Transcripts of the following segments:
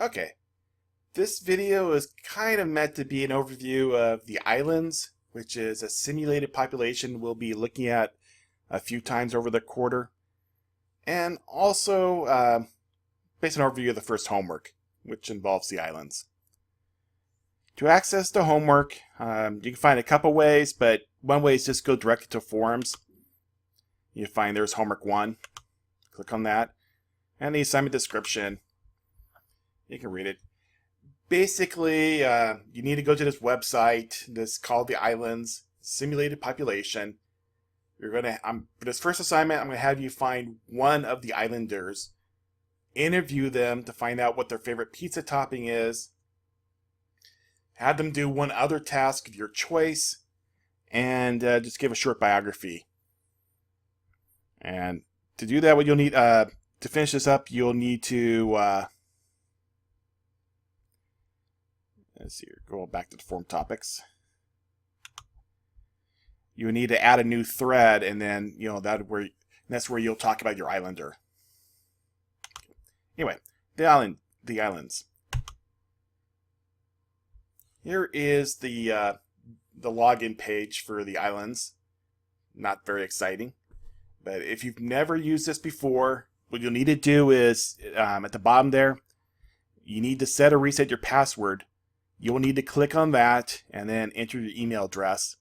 Okay, this video is kind of meant to be an overview of the islands, which is a simulated population we'll be looking at a few times over the quarter, and also based on an overview of the first homework, which involves the islands. To access the homework, you can find a couple ways, but one way is just go directly to forums. You find there's homework 1, click on that, and the assignment description. You can read it. Basically, you need to go to this website. This is called the Islands Simulated Population. You're gonna, for this first assignment, I'm gonna have you find one of the islanders, interview them to find out what their favorite pizza topping is, have them do one other task of your choice, and just give a short biography. And to do that, what you'll need to finish this up, you'll need to let's see here, go back to the form topics. You need to add a new thread, and then that's where you'll talk about your islander. Anyway, the islands. Here is the login page for the islands. Not very exciting, but if you've never used this before, what you'll need to do is at the bottom there, you need to set or reset your password. You'll need to click on that and then enter your email address.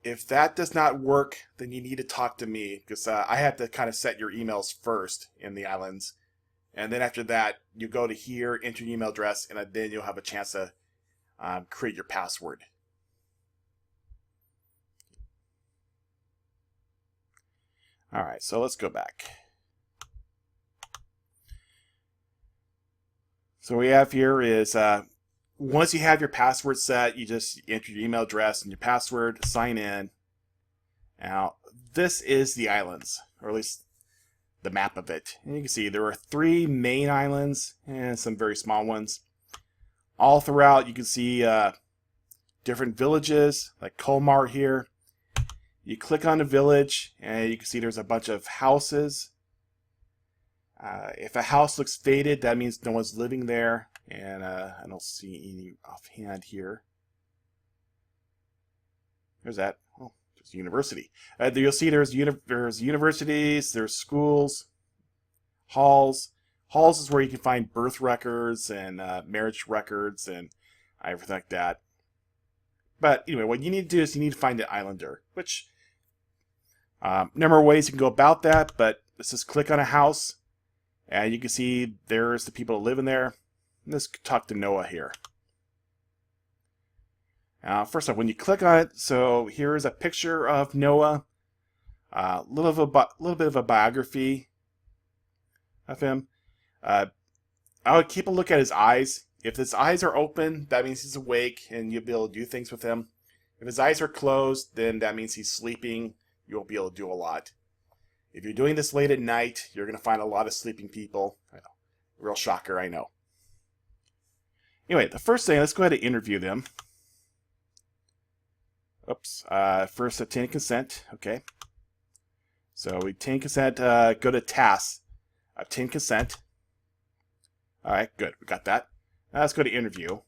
If that does not work, then you need to talk to me, because I have to kind of set your emails first in the islands. And then after that, you go to here, enter your email address, and then you'll have a chance to create your password. All right, so let's go back. So what we have here is once you have your password set, you just enter your email address and your password, sign in. Now, this is the islands, or at least the map of it. And you can see there are 3 main islands and some very small ones. All throughout, you can see different villages, like Colmar here. You click on the village, and you can see there's a bunch of houses. If a house looks faded, that means no one's living there. And I don't see any offhand here. There's that. Oh, there's a university. You'll see there's universities, there's schools, halls. Halls is where you can find birth records and marriage records and everything like that. But anyway, what you need to do is you need to find the islander, which number of ways you can go about that, but let's just click on a house, and you can see there's the people living there. Let's talk to Noah here. First off, when you click on it, so here is a picture of Noah, a little bit of a biography of him. I would keep a look at his eyes. If his eyes are open, that means he's awake and you'll be able to do things with him. If his eyes are closed, then that means he's sleeping. You won't be able to do a lot. If you're doing this late at night, you're going to find a lot of sleeping people. I know. Real shocker, I know. Anyway, the first thing, let's go ahead and interview them. Oops. First, obtain consent. Okay. So we obtain consent. Go to tasks. Obtain consent. All right, good. We got that. Now let's go to interview.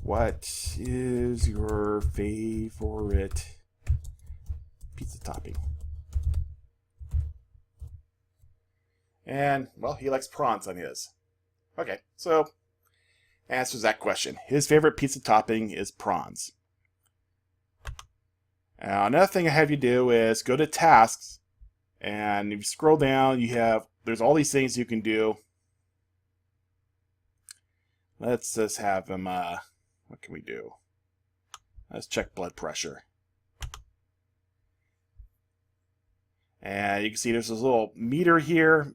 What is your favorite pizza topping? And, well, he likes prawns on his. Okay, so answers that question. His favorite pizza topping is prawns. Now, another thing I have you do is go to tasks, and if you scroll down, there's all these things you can do. Let's just have him, what can we do? Let's check blood pressure. And you can see there's this little meter here,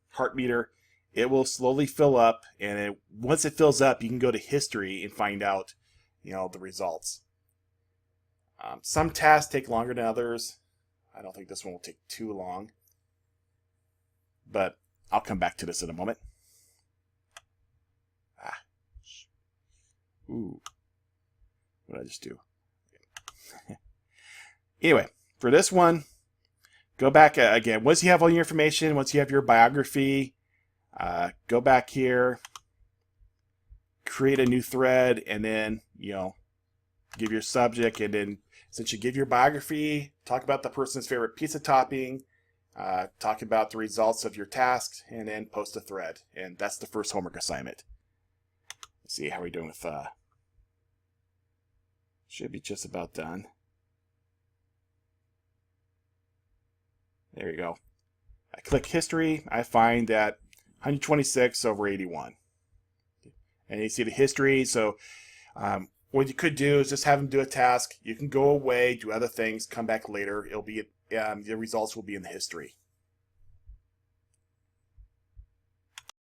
heart meter. It will slowly fill up, and once it fills up, you can go to history and find out, the results. Some tasks take longer than others. I don't think this one will take too long, but I'll come back to this in a moment. Ooh, what did I just do? Anyway, for this one, Go back again. Once you have all your information, once you have your biography, go back here, create a new thread, and then, give your subject, and then since you give your biography, talk about the person's favorite pizza topping, talk about the results of your task, and then post a thread. And that's the first homework assignment. Let's see how we're doing with, should be just about done. There you go. I click history, I find that 126 over 81. And you see the history, so what you could do is just have them do a task. You can go away, do other things, come back later. It'll be the results will be in the history.